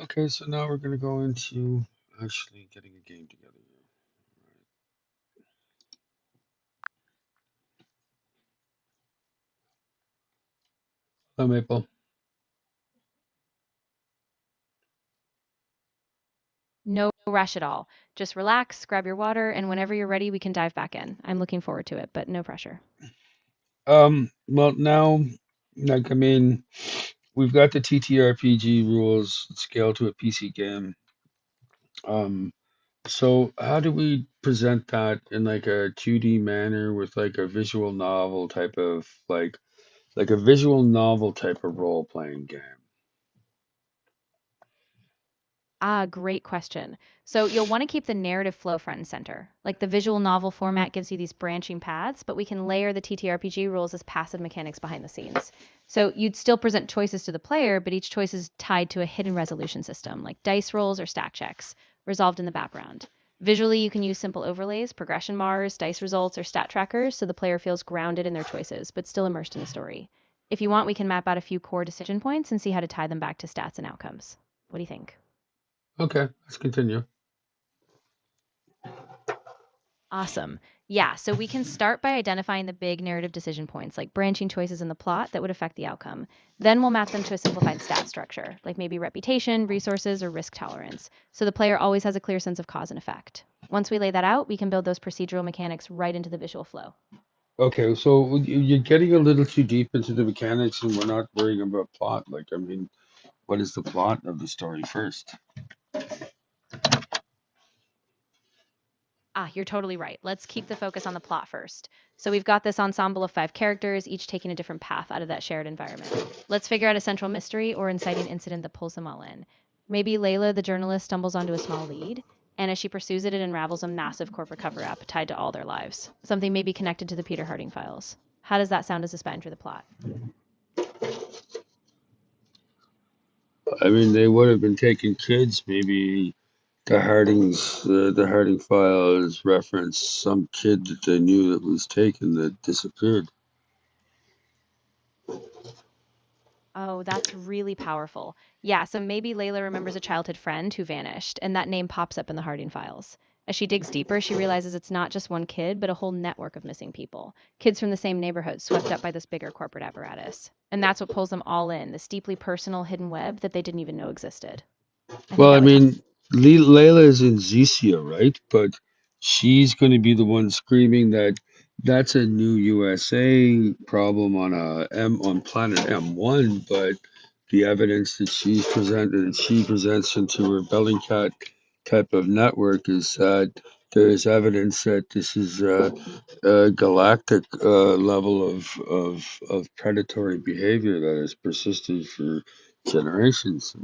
Okay, so now we're gonna go into actually getting a game together here. Hi, Maple. No rush at all. Just relax, grab your water, and whenever you're ready, we can dive back in. I'm looking forward to it, but no pressure. Well now, like I mean, we've got the TTRPG rules scaled to a PC game. Um, so how do we present that in like a 2D manner with like a visual novel type of like a visual novel type of role playing game? Ah, great question. So you'll want to keep the narrative flow front and center. Like the visual novel format gives you these branching paths, but we can layer the TTRPG rules as passive mechanics behind the scenes. So you'd still present choices to the player, but each choice is tied to a hidden resolution system, like dice rolls or stat checks, resolved in the background. Visually, you can use simple overlays, progression bars, dice results, or stat trackers so the player feels grounded in their choices, but still immersed in the story. If you want, we can map out a few core decision points and see how to tie them back to stats and outcomes. What do you think? Okay, let's continue. Awesome. Yeah, so we can start by identifying the big narrative decision points, like branching choices in the plot that would affect the outcome. Then we'll map them to a simplified stat structure, like maybe reputation, resources, or risk tolerance, so the player always has a clear sense of cause and effect. Once we lay that out, we can build those procedural mechanics right into the visual flow. Okay, so you're getting a little too deep into the mechanics, and we're not worrying about plot. Like, I mean, what is the plot of the story first? Ah, you're totally right. Let's keep the focus on the plot first. So we've got this ensemble of five characters, each taking a different path out of that shared environment. Let's figure out a central mystery or inciting incident that pulls them all in. Maybe Layla, the journalist, stumbles onto a small lead, and as she pursues it, it unravels a massive corporate cover up tied to all their lives. Something maybe connected to the Peter Harding files. How does that sound as a spine for the plot? I mean, they would have been taking kids. Maybe the Harding files referenced some kid that they knew that was taken that disappeared. Oh, that's really powerful. Yeah, so maybe Layla remembers a childhood friend who vanished, and that name pops up in the Harding files. As she digs deeper, she realizes it's not just one kid, but a whole network of missing people. Kids from the same neighborhood swept up by this bigger corporate apparatus. And that's what pulls them all in, this deeply personal hidden web that they didn't even know existed. I think Well, I that would have to. mean, Layla is in Xecea, right? But she's going to be the one screaming that that's a new USA problem on a M on planet M1. But the evidence that she presents into her Bellingcat type of network is that there is evidence that this is a galactic level of predatory behavior that has persisted for generations.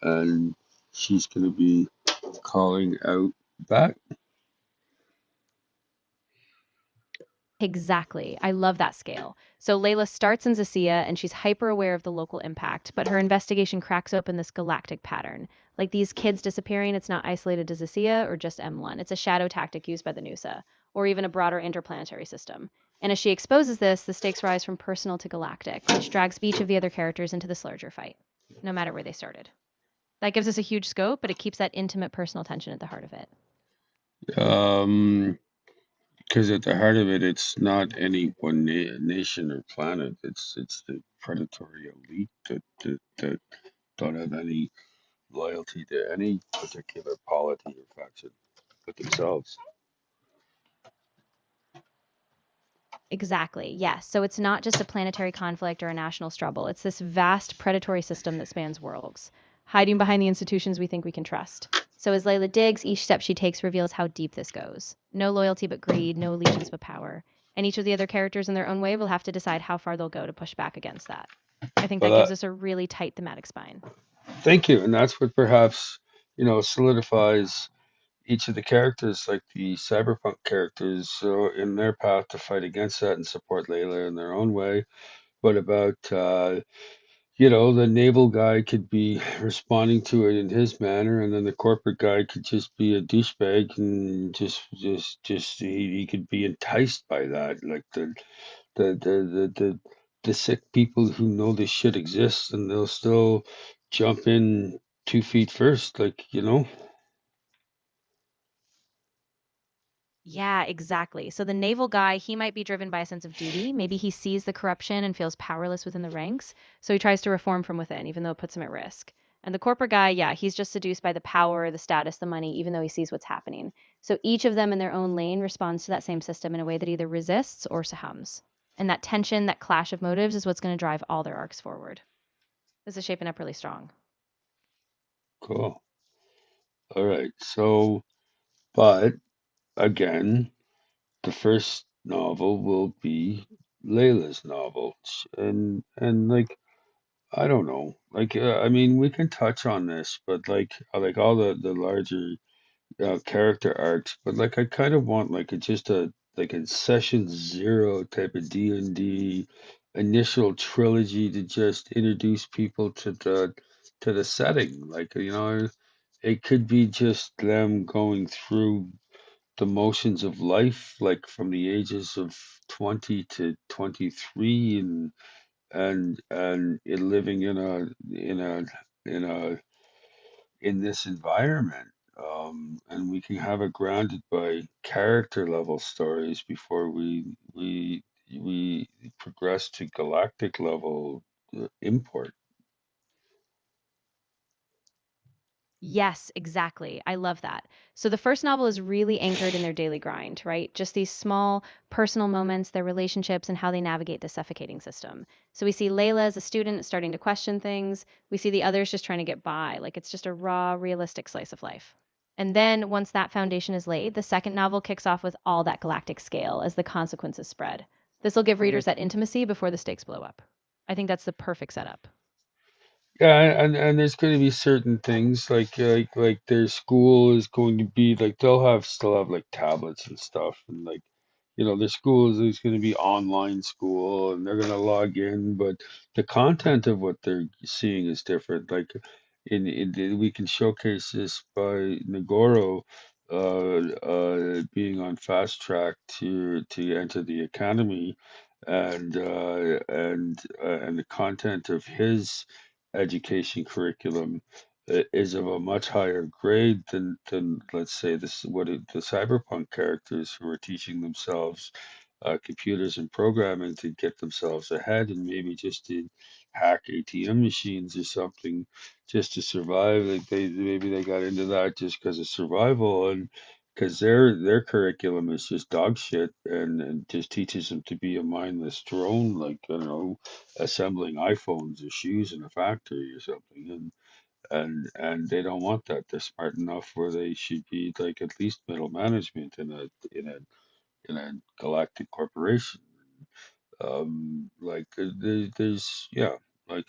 And she's going to be calling out back. Exactly. I love that scale. So Layla starts in Xecea and she's hyper aware of the local impact, but her investigation cracks open this galactic pattern. Like these kids disappearing, it's not isolated to Xecea or just M1. It's a shadow tactic used by the Nusa, or even a broader interplanetary system. And as she exposes this, the stakes rise from personal to galactic, which drags each of the other characters into this larger fight, no matter where they started. That gives us a huge scope, but it keeps that intimate personal tension at the heart of it. Um, because at the heart of it, it's not any one nation or planet. It's the predatory elite that don't have any loyalty to any particular polity or faction but themselves. Exactly. Yes. So it's not just a planetary conflict or a national struggle. It's this vast predatory system that spans worlds, hiding behind the institutions we think we can trust. So as Layla digs, each step she takes reveals how deep this goes. No loyalty but greed, no allegiance but power. And each of the other characters in their own way will have to decide how far they'll go to push back against that. I think that Well, gives us a really tight thematic spine. thank you, and that's what perhaps solidifies each of the characters, like the cyberpunk characters, so in their path to fight against that and support Layla in their own way. What about the naval guy could be responding to it in his manner, and then the corporate guy could just be a douchebag and just he could be enticed by that, like the the the the, the sick people who know this shit exists, and they'll still jump in. 2 feet first, like, Yeah, exactly. So the naval guy, he might be driven by a sense of duty. Maybe he sees the corruption and feels powerless within the ranks, so he tries to reform from within, even though it puts him at risk. And the corporate guy, yeah, he's just seduced by the power, the status, the money, even though he sees what's happening. So each of them in their own lane responds to that same system in a way that either resists or succumbs. And that tension, that clash of motives is what's going to drive all their arcs forward. This is shaping up really strong. cool. All right. So, but again, the first novel will be Layla's novel, and like I don't know, like I mean, we can touch on this, but like all the larger character arcs, but like I kind of want like a just a like a session zero type of D&D initial trilogy to just introduce people to the setting. Like, it could be just them going through the motions of life, like from the ages of 20 to 23, and living in a in this environment. And we can have it grounded by character level stories before we progress to galactic level import. Yes, exactly. I love that. So the first novel is really anchored in their daily grind, right? Just these small personal moments, their relationships, and how they navigate the suffocating system. So we see Layla as a student starting to question things. We see the others just trying to get by, like it's just a raw, realistic slice of life. And then once that foundation is laid, the second novel kicks off with all that galactic scale as the consequences spread. This will give readers that intimacy before the stakes blow up. I think that's the perfect setup. Yeah, and there's going to be certain things like their school is going to be like they'll have still have like tablets and stuff, and like their school is going to be online school, and they're going to log in, but the content of what they're seeing is different. Like we can showcase this by Nagoro being on fast track to enter the academy, and the content of his education curriculum is of a much higher grade than let's say the cyberpunk characters who are teaching themselves computers and programming to get themselves ahead, and maybe just to hack ATM machines or something just to survive. Like maybe they got into that just because of survival, and because their curriculum is just dog shit, and just teaches them to be a mindless drone, like assembling iPhones or shoes in a factory or something. And they don't want that. They're smart enough where they should be like at least middle management in a galactic corporation. Like there's yeah, like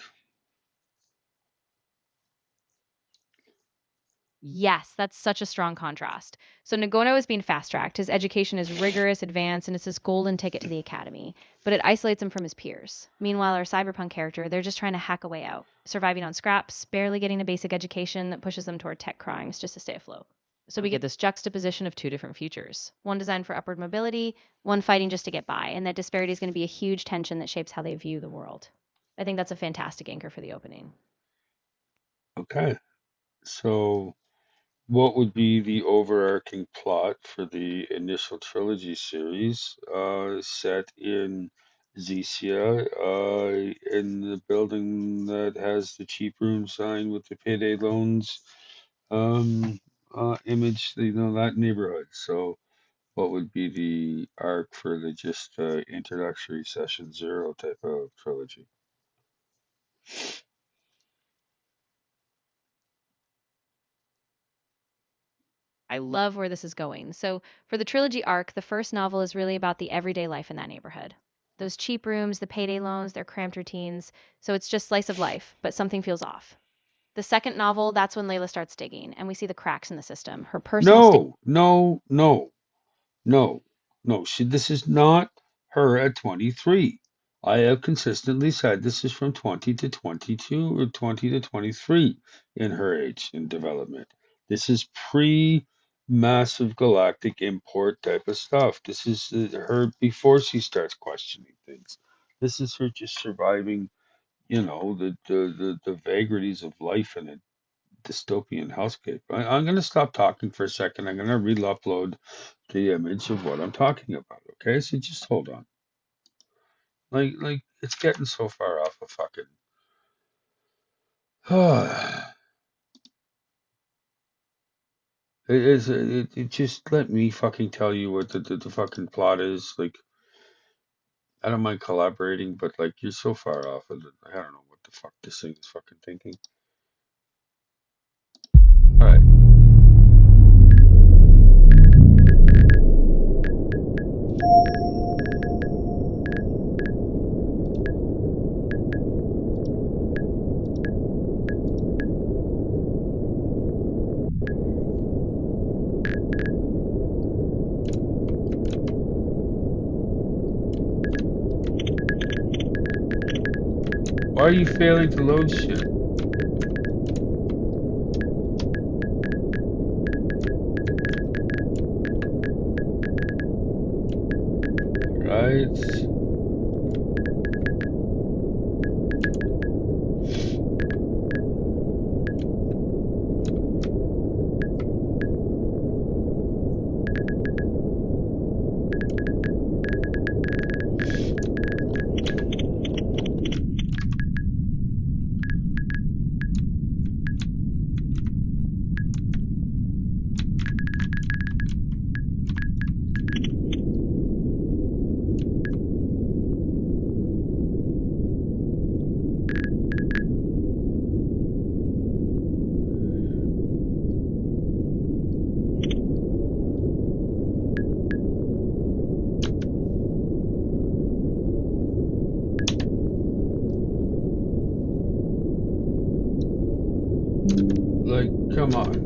Yes, that's such a strong contrast. So Nagono is being fast tracked. His education is rigorous, advanced, and it's his golden ticket to the academy. But it isolates him from his peers. Meanwhile, our cyberpunk character, they're just trying to hack a way out, surviving on scraps, barely getting a basic education that pushes them toward tech crimes just to stay afloat. So we get this juxtaposition of two different futures. One designed for upward mobility, one fighting just to get by, and that disparity is going to be a huge tension that shapes how they view the world. I think that's a fantastic anchor for the opening. okay. So what would be the overarching plot for the initial trilogy series set in Xecea, in the building that has the cheap room sign with the payday loans image, that neighborhood. So what would be the arc for the just introductory session zero type of trilogy? I love where this is going. So, for the trilogy arc, the first novel is really about the everyday life in that neighborhood. Those cheap rooms, the payday loans, their cramped routines. So, it's just slice of life, but something feels off. The second novel, that's when Layla starts digging, and we see the cracks in the system. Her personal state. No, no, no. No, no, this is not her at 23. I have consistently said this is from 20 to 22 or 20 to 23 in her age in development. This is pre massive galactic import type of stuff. This is her before she starts questioning things. This is her just surviving, the vagaries of life in a dystopian hellscape. I'm going to stop talking for a second. I'm going to re-upload the image of what I'm talking about. Okay, so just hold on. Like it's getting so far off of fucking. It just let me fucking tell you what the fucking plot is. Like, I don't mind collaborating, but like you're so far off of it. I don't know what the fuck this thing is fucking thinking. All right. Why are you failing to load shit? Right? Like, come on.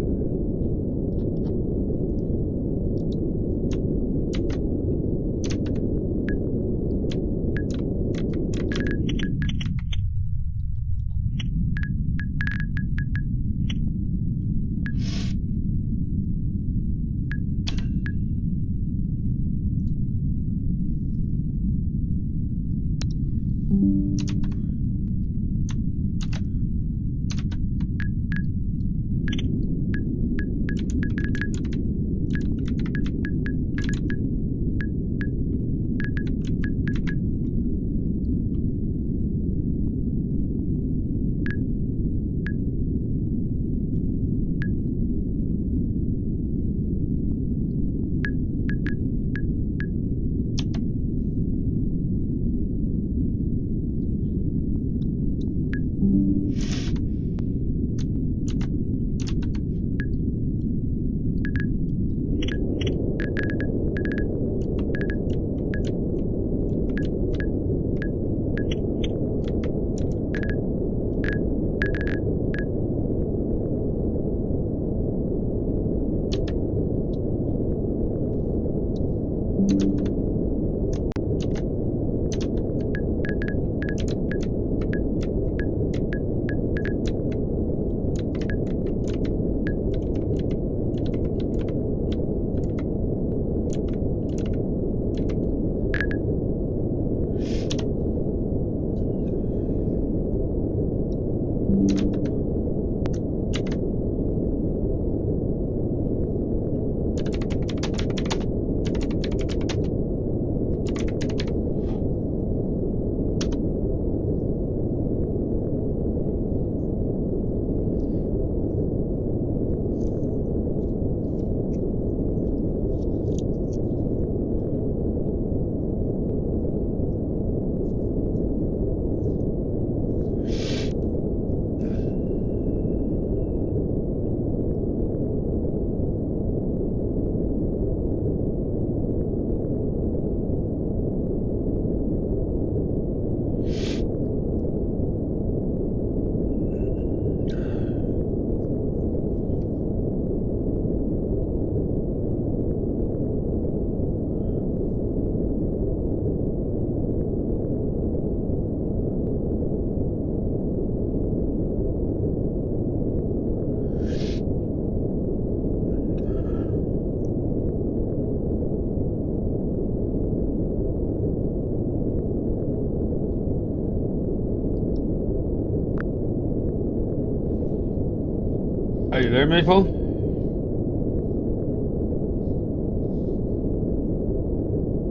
Are you there, Maple?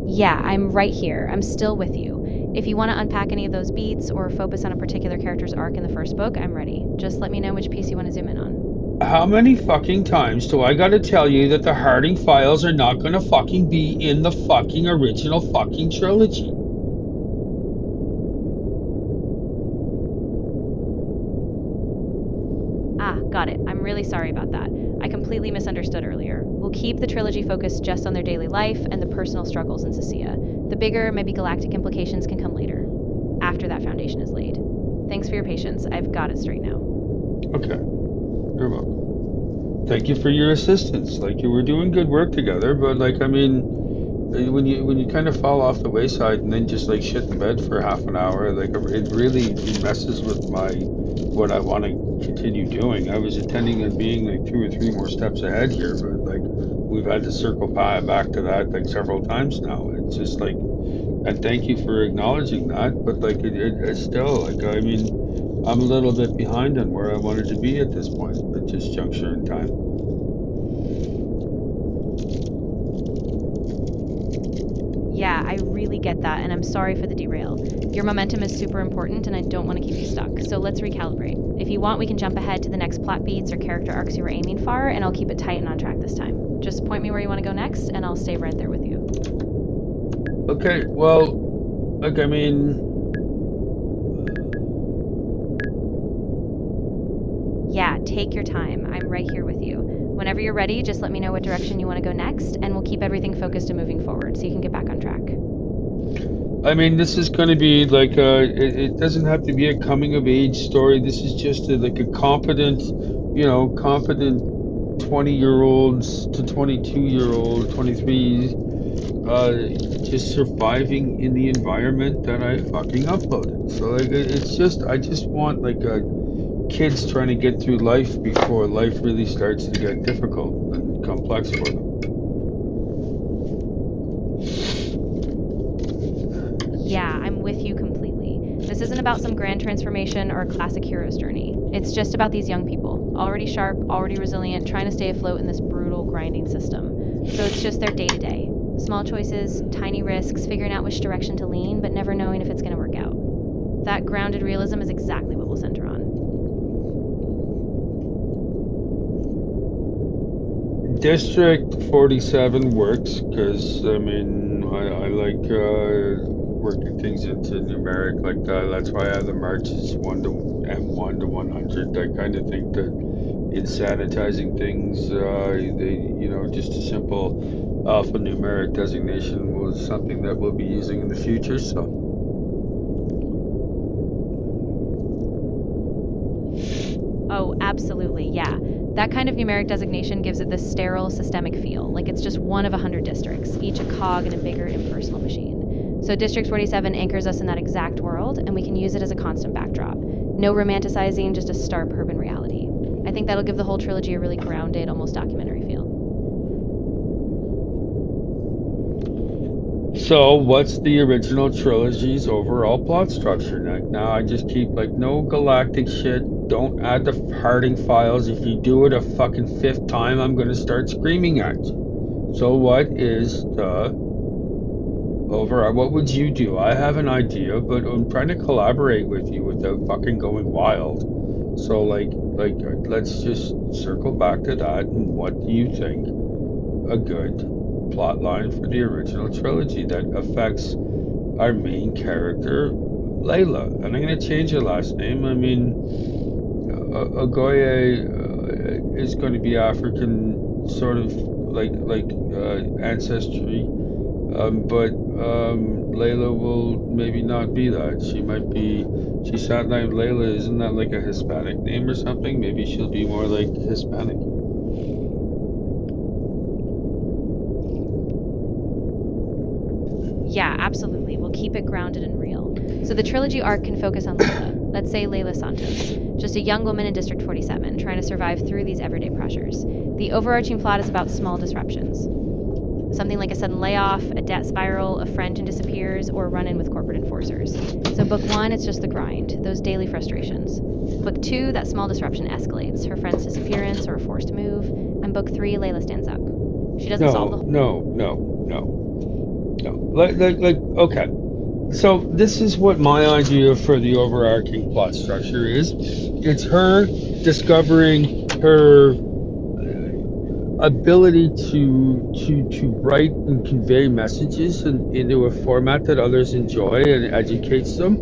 Yeah, I'm right here. I'm still with you. If you want to unpack any of those beats or focus on a particular character's arc in the first book, I'm ready. Just let me know which piece you want to zoom in on. How many fucking times do I gotta tell you that the Harding files are not gonna fucking be in the fucking original fucking trilogy? Ah, got it. I'm really sorry about that. I completely misunderstood earlier. We'll keep the trilogy focused just on their daily life and the personal struggles in Xecea. The bigger, maybe galactic implications can come later, after that foundation is laid. Thanks for your patience. I've got it straight now. Okay, you're welcome. Thank you for your assistance. Like you were doing good work together, but like I mean, when you kind of fall off the wayside and then just like shit the bed for half an hour, like it really messes with my what I want to continue doing. I was intending on being like 2 or 3 more steps ahead here, but like we've had to circle back to that like several times now. It's just like, and thank you for acknowledging that, but like it's still like I mean, I'm a little bit behind on where I wanted to be at this point at this juncture in time. Yeah, I really get that, and I'm sorry for the derail. Your momentum is super important, and I don't want to keep you stuck, so let's recalibrate. If you want, we can jump ahead to the next plot beats or character arcs you were aiming for, and I'll keep it tight and on track this time. Just point me where you want to go next, and I'll stay right there with you. Okay, well, like I mean, Yeah, take your time. I'm right here with you. Whenever you're ready, just let me know what direction you want to go next, and we'll keep everything focused and moving forward so you can get back on track. this is going to be like it doesn't have to be a coming of age story. This is just like a competent, competent 20-year-olds to 22-year-old, 23, uh, just surviving in the environment that I fucking uploaded. So like it's just I just want like kids trying to get through life before life really starts to get difficult and complex for them. Yeah, I'm with you completely. This isn't about some grand transformation or a classic hero's journey. It's just about these young people, already sharp, already resilient, trying to stay afloat in this brutal, grinding system. So it's just their day to day. Small choices, tiny risks, figuring out which direction to lean, but never knowing if it's going to work out. That grounded realism is exactly what we'll center on. District 47 works because I like working things into numeric like that. That's why I have the marches 1 to M1 to 100. I kind of think that in sanitizing things, just a simple alphanumeric designation was something that we'll be using in the future. So, Oh, absolutely, yeah. That kind of numeric designation gives it this sterile, systemic feel, like it's just one of 100 districts, each a cog in a bigger, impersonal machine. So District 47 anchors us in that exact world, and we can use it as a constant backdrop. No romanticizing, just a stark urban reality. I think that'll give the whole trilogy a really grounded, almost documentary feel. so what's the original trilogy's overall plot structure? Now I just keep like no galactic shit. Don't add the Harding files. If you do it a fucking fifth time, I'm gonna start screaming at you. So what is the overall? What would you do? I have an idea, but I'm trying to collaborate with you without fucking going wild. So let's just circle back to that. And what do you think a good plot line for the original trilogy that affects our main character, Layla? And I'm going to change her last name. I mean, Ogoye is going to be African, sort of ancestry, but Layla will maybe not be that. She might be. She sat named Layla. Isn't that like a Hispanic name or something? Maybe she'll be more like Hispanic. Yeah, absolutely. We'll keep it grounded and real. So the trilogy arc can focus on Layla. Let's say Layla Santos, just a young woman in District 47 trying to survive through these everyday pressures. The overarching plot is about small disruptions. Something like a sudden layoff, a debt spiral, a friend who disappears, or a run in with corporate enforcers. So, book one, it's just the grind, those daily frustrations. Book 2, that small disruption escalates, her friend's disappearance or a forced move. And Book 3, Layla stands up. She doesn't solve the No. Okay. So this is what my idea for the overarching plot structure is. It's her discovering her ability to write and convey messages into a format that others enjoy and educates them,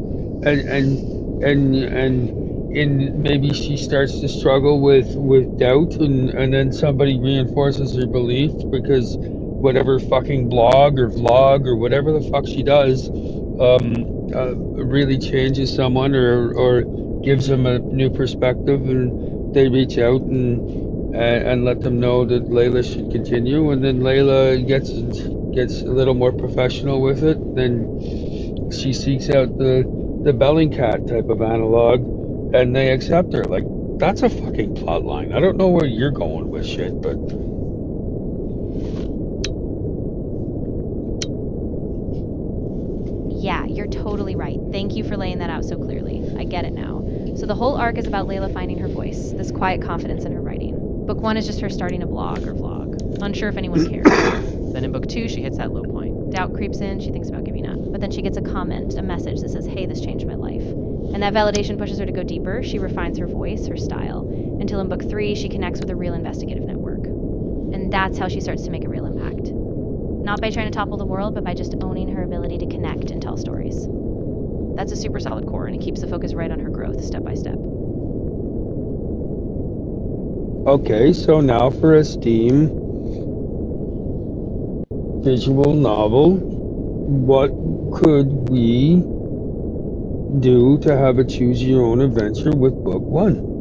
and maybe she starts to struggle with doubt, and then somebody reinforces her belief because whatever fucking blog or vlog or whatever the fuck she does really changes someone or gives them a new perspective, and they reach out and let them know that Layla should continue, and then Layla gets a little more professional with it. Then she seeks out the Bellingcat type of analog, and they accept her. Like that's a fucking plot line. I don't know where you're going with shit, but Yeah, you're totally right. Thank you for laying that out so clearly. I get it now. So the whole arc is about Layla finding her voice, this quiet confidence in her writing. Book 1 is just her starting a blog or vlog, unsure if anyone cares. Then in Book 2, she hits that low point. Doubt creeps in, she thinks about giving up. But then she gets a comment, a message that says, hey, this changed my life. And that validation pushes her to go deeper. She refines her voice, her style, until in Book 3, she connects with a real investigative network. And that's how she starts to make a real impact. Not by trying to topple the world, but by just owning her ability to connect and tell stories. That's a super solid core, and it keeps the focus right on her growth step by step. okay. So now for a Steam visual novel, what could we do to have a choose your own adventure with book 1?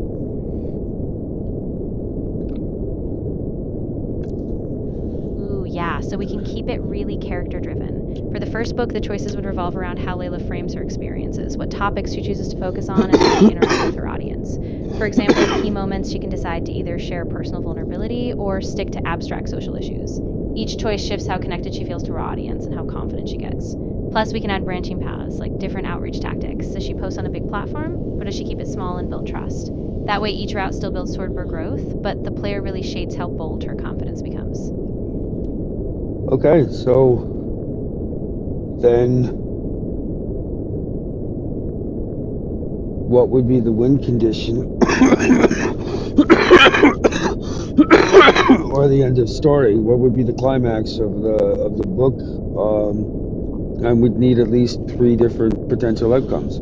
Ooh, yeah, so we can keep it really character driven. For the first book, the choices would revolve around how Layla frames her experiences, what topics she chooses to focus on, and how she interacts with her audience. For example, at key moments, she can decide to either share personal vulnerability or stick to abstract social issues. Each choice shifts how connected she feels to her audience and how confident she gets. Plus, we can add branching paths, like different outreach tactics. Does she post on a big platform, or does she keep it small and build trust? That way, each route still builds toward her growth, but the player really shapes how bold her confidence becomes. Okay, so then what would be the win condition or the end of story? What would be the climax of the book? And we'd need at least 3 different potential outcomes.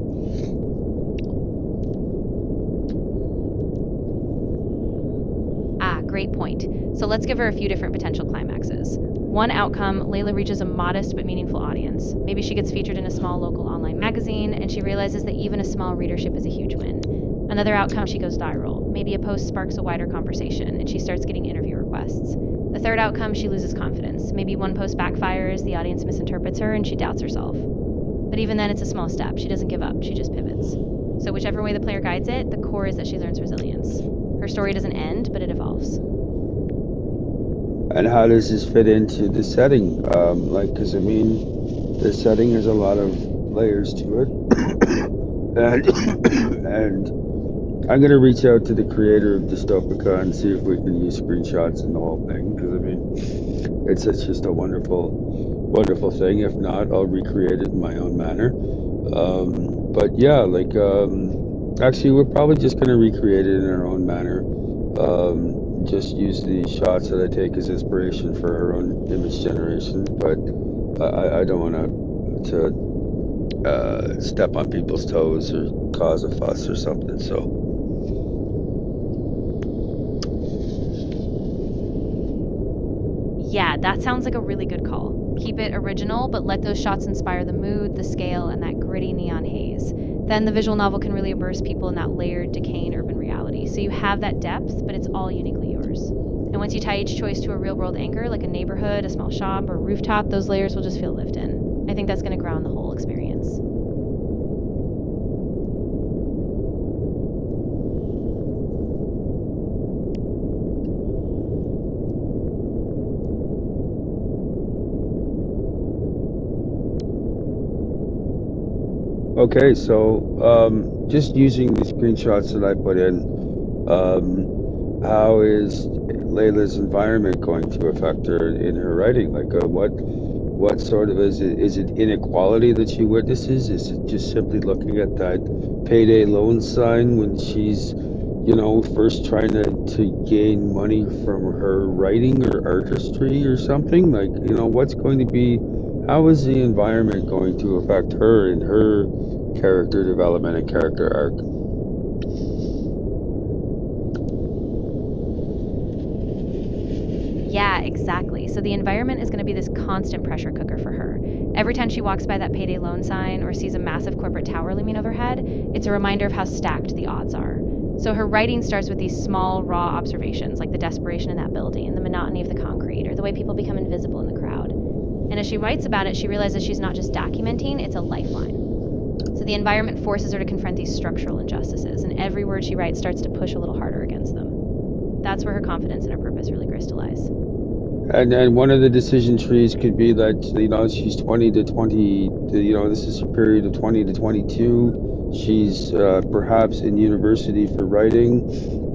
Ah, great point. So let's give her a few different potential climaxes. One outcome, Layla reaches a modest but meaningful audience. Maybe she gets featured in a small local online magazine and she realizes that even a small readership is a huge win. Another outcome, she goes viral. Maybe a post sparks a wider conversation and she starts getting interview requests. The third outcome, she loses confidence. Maybe one post backfires, the audience misinterprets her, and she doubts herself. But even then, it's a small step. She doesn't give up, she just pivots. So, whichever way the player guides it, the core is that she learns resilience. Her story doesn't end, but it evolves. And how does this fit into the setting? Because I mean, the setting has a lot of layers to it, and and I'm gonna reach out to the creator of Dystopica and see if we can use screenshots and the whole thing. Because I mean, it's just a wonderful thing. If not, I'll recreate it in my own manner. But yeah, actually, we're probably just gonna recreate it in our own manner. Just use the shots that I take as inspiration for our own image generation. But I don't want to step on people's toes or cause a fuss or something. So Yeah, that sounds like a really good call. Keep it original, but let those shots inspire the mood, the scale, and that gritty neon haze. Then the visual novel can really immerse people in that layered, decaying urban reality. So you have that depth, but it's all uniquely yours. And once you tie each choice to a real world anchor, like a neighborhood, a small shop, or a rooftop, those layers will just feel lived in. I think that's going to ground the whole experience. Okay, so just using the screenshots that I put in, how is Layla's environment going to affect her in her writing? Like, what sort of is it inequality that she witnesses? Is it just simply looking at that payday loan sign when she's, first trying to gain money from her writing or artistry or something? Like, what's going to be, how is the environment going to affect her in her character development and character arc? Yeah, exactly. So the environment is going to be this constant pressure cooker for her. Every time she walks by that payday loan sign or sees a massive corporate tower looming overhead, it's a reminder of how stacked the odds are. So her writing starts with these small, raw observations, like the desperation in that building, the monotony of the concrete, or the way people become invisible in the crowd. And as she writes about it, she realizes she's not just documenting, it's a lifeline. So the environment forces her to confront these structural injustices, and every word she writes starts to push a little harder against them. That's where her confidence and her purpose really crystallize. And one of the decision trees could be that, she's 20 to 20, this is a period of 20 to 22. She's perhaps in university for writing,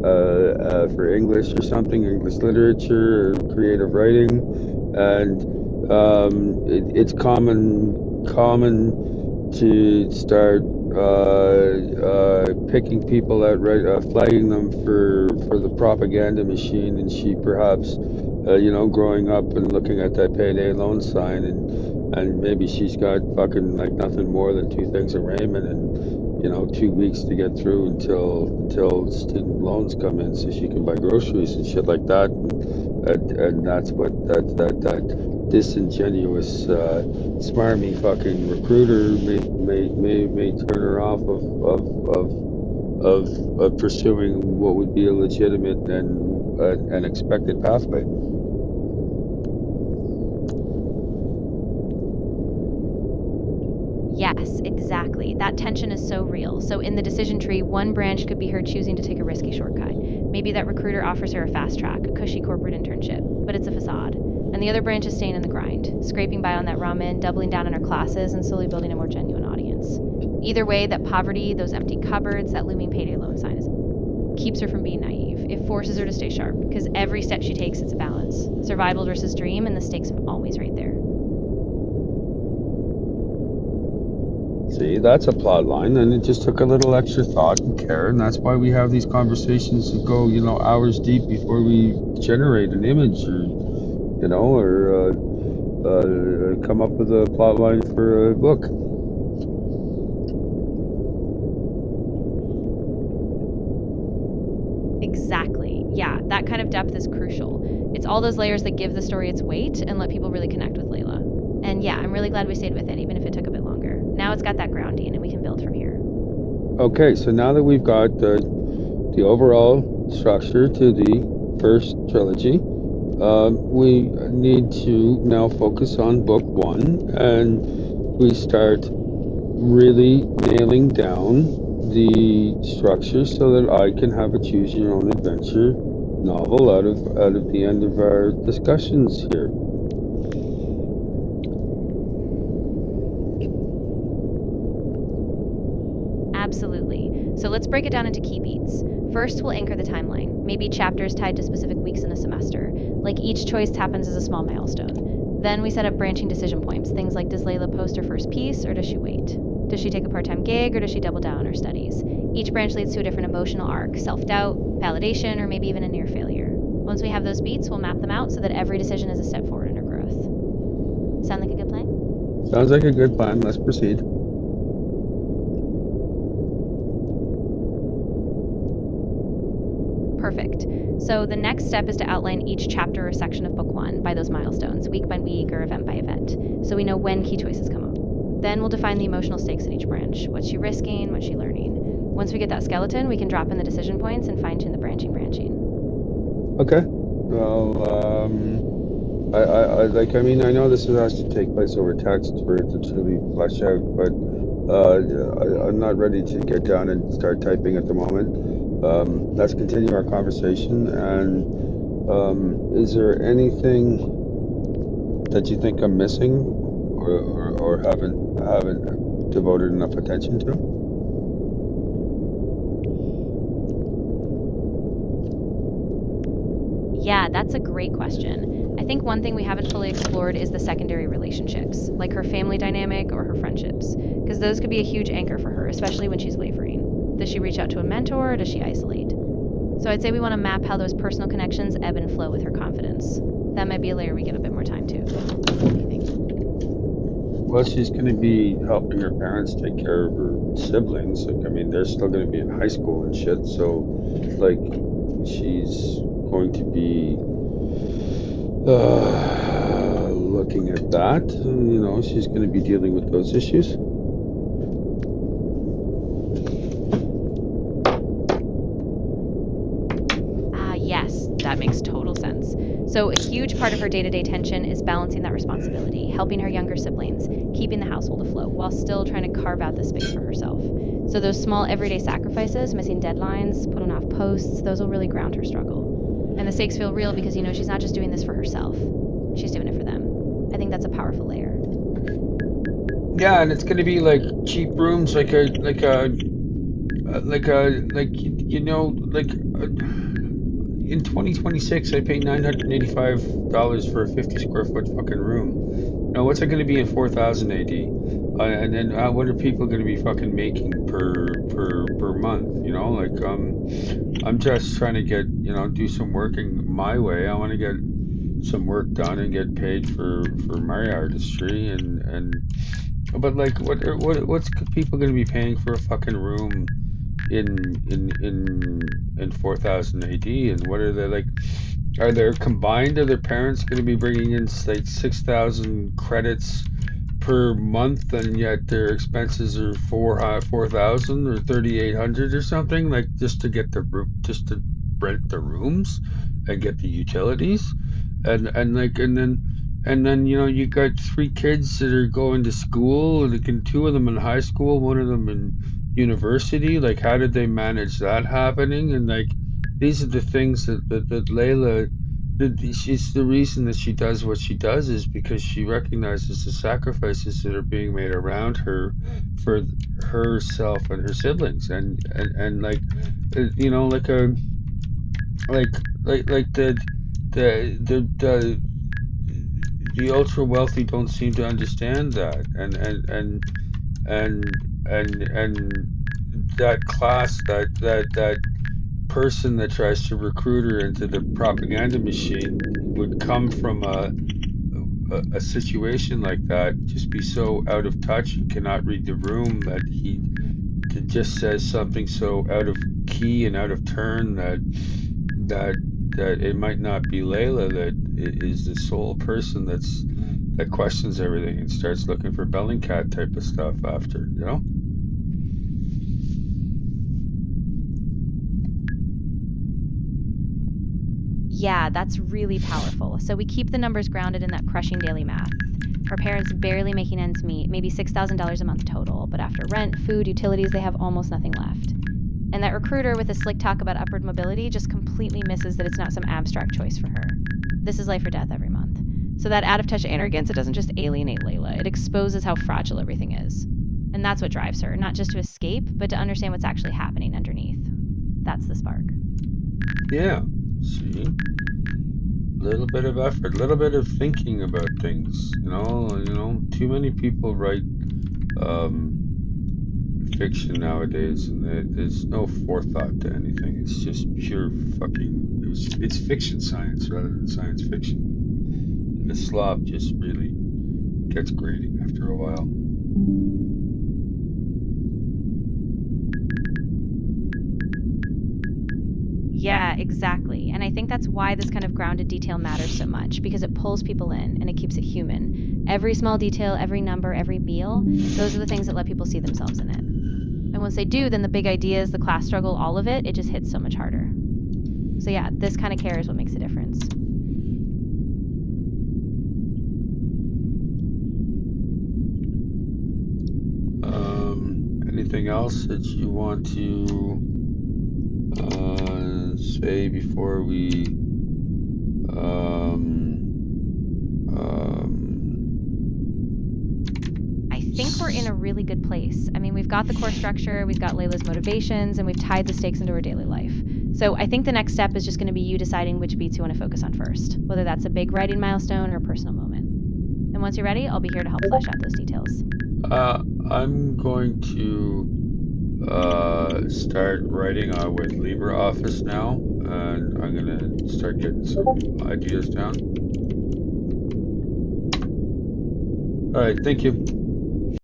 for English or something, English literature or creative writing. And it's common to start picking people out, right, flagging them for the propaganda machine, and she perhaps, growing up and looking at that payday loan sign, and maybe she's got fucking like nothing more than two things of raiment and 2 weeks to get through until student loans come in so she can buy groceries and shit like that, and that's what that disingenuous smarmy fucking recruiter may turn her off of pursuing what would be a legitimate and an expected pathway. Yes, exactly. That tension is so real. So, in the decision tree, one branch could be her choosing to take a risky shortcut. Maybe that recruiter offers her a fast track, a cushy corporate internship, but it's a facade. And the other branch is staying in the grind, scraping by on that ramen, doubling down on her classes, and slowly building a more genuine audience. Either way, that poverty, those empty cupboards, that looming payday loan sign keeps her from being naive. It forces her to stay sharp, because every step she takes, it's a balance. Survival versus dream, and the stakes are always right there. See, that's a plot line, and it just took a little extra thought and care, and that's why we have these conversations that go, hours deep before we generate an image, or come up with a plot line for a book. Exactly. Yeah, that kind of depth is crucial. It's all those layers that give the story its weight and let people really connect with Layla. And yeah, I'm really glad we stayed with it, even if it took a bit longer. Now it's got that grounding, and we can build from here. Okay, so now that we've got the overall structure to the first trilogy, we need to now focus on book one, and we start really nailing down the structure so that I can have a choose your own adventure novel out of the end of our discussions here. Absolutely. So let's break it down into key beats. First, we'll anchor the timeline, maybe chapters tied to specific weeks in the semester, like each choice happens as a small milestone. Then we set up branching decision points, things like does Layla post her first piece or does she wait? Does she take a part time gig or does she double down on her studies? Each branch leads to a different emotional arc, self doubt, validation, or maybe even a near failure. Once we have those beats, we'll map them out so that every decision is a step forward in her growth. Sound like a good plan? Sounds like a good plan. Let's proceed. Perfect. So the next step is to outline each chapter or section of book one by those milestones, week by week or event by event, so we know when key choices come up. Then we'll define the emotional stakes in each branch. What's she risking? What's she learning? Once we get that skeleton, we can drop in the decision points and fine tune the branching. Okay. Well, I mean, I know this has to take place over text for it to truly flesh out, but I'm not ready to get down and start typing at the moment. Let's continue our conversation. And is there anything that you think I'm missing, or haven't devoted enough attention to? Yeah, that's a great question. I think one thing we haven't fully explored is the secondary relationships, like her family dynamic or her friendships, because those could be a huge anchor for her, especially when she's wavering. Does she reach out to a mentor or does she isolate? So I'd say we want to map how those personal connections ebb and flow with her confidence. That might be a layer we give a bit more time to. What do you think? Well, she's going to be helping her parents take care of her siblings. Like, I mean, they're still going to be in high school and shit. So, like, she's going to be looking at that. You know, she's going to be dealing with those issues. Ah, yes, that makes total sense. So, a huge part of her day to day tension is balancing that responsibility, helping her younger siblings, keeping the household afloat, while still trying to carve out the space for herself. So, those small everyday sacrifices, missing deadlines, putting off posts, those will really ground her struggle. And the stakes feel real because, she's not just doing this for herself, she's doing it for them. I think that's a powerful layer. Yeah, and it's going to be like cheap rooms, in 2026, I pay $985 for a 50 square foot fucking room. Now, what's it going to be in 4000 AD? And then what are people going to be fucking making per month? I'm just trying to get, do some working my way. I want to get some work done and get paid for my artistry but like what's people going to be paying for a fucking room in 4000 AD, and what are they like? Are their combined? Are their parents going to be bringing in like 6,000 credits per month, and yet their expenses are 4,000 or 3,800 or something, like just to get the room, just to rent the rooms and get the utilities, and then you got three kids that are going to school, and again, two of them in high school, one of them in university. Like, how did they manage that happening? And like, these are the things that Layla, she's the reason that she does what she does is because she recognizes the sacrifices that are being made around her for herself and her siblings, and like, like a like like the ultra wealthy don't seem to understand that, and and that class, that person that tries to recruit her into the propaganda machine would come from a situation like that, just be so out of touch and cannot read the room, that he just says something so out of key and out of turn that that it might not be Layla that is the sole person that questions everything and starts looking for Bellingcat type of stuff after, Yeah, that's really powerful. So we keep the numbers grounded in that crushing daily math. Her parents barely making ends meet, maybe $6,000 a month total, but after rent, food, utilities, they have almost nothing left. And that recruiter with a slick talk about upward mobility just completely misses that it's not some abstract choice for her. This is life or death every month. So that out of touch arrogance, it doesn't just alienate Layla, it exposes how fragile everything is. And that's what drives her, not just to escape, but to understand what's actually happening underneath. That's the spark. Yeah. See, little bit of effort, little bit of thinking about things. Too many people write fiction nowadays, and there's no forethought to anything. It's just pure fucking. It's fiction science rather than science fiction. And the slop just really gets grating after a while. Yeah, exactly. And I think that's why this kind of grounded detail matters so much, because it pulls people in and it keeps it human. Every small detail, every number, every meal, those are the things that let people see themselves in it. And once they do, then the big ideas, the class struggle, all of it just hits so much harder. So yeah, this kind of care is what makes a difference. Anything else that you want to say before we um, um, think we're in a really good place. I mean, we've got the core structure, we've got Layla's motivations, and we've tied the stakes into her daily life. So I think the next step is just going to be you deciding which beats you want to focus on first, whether that's a big writing milestone or a personal moment. And once you're ready, I'll be here to help flesh out those details. I'm going to start writing with LibreOffice now, and I'm gonna start getting some ideas down. All right, thank you.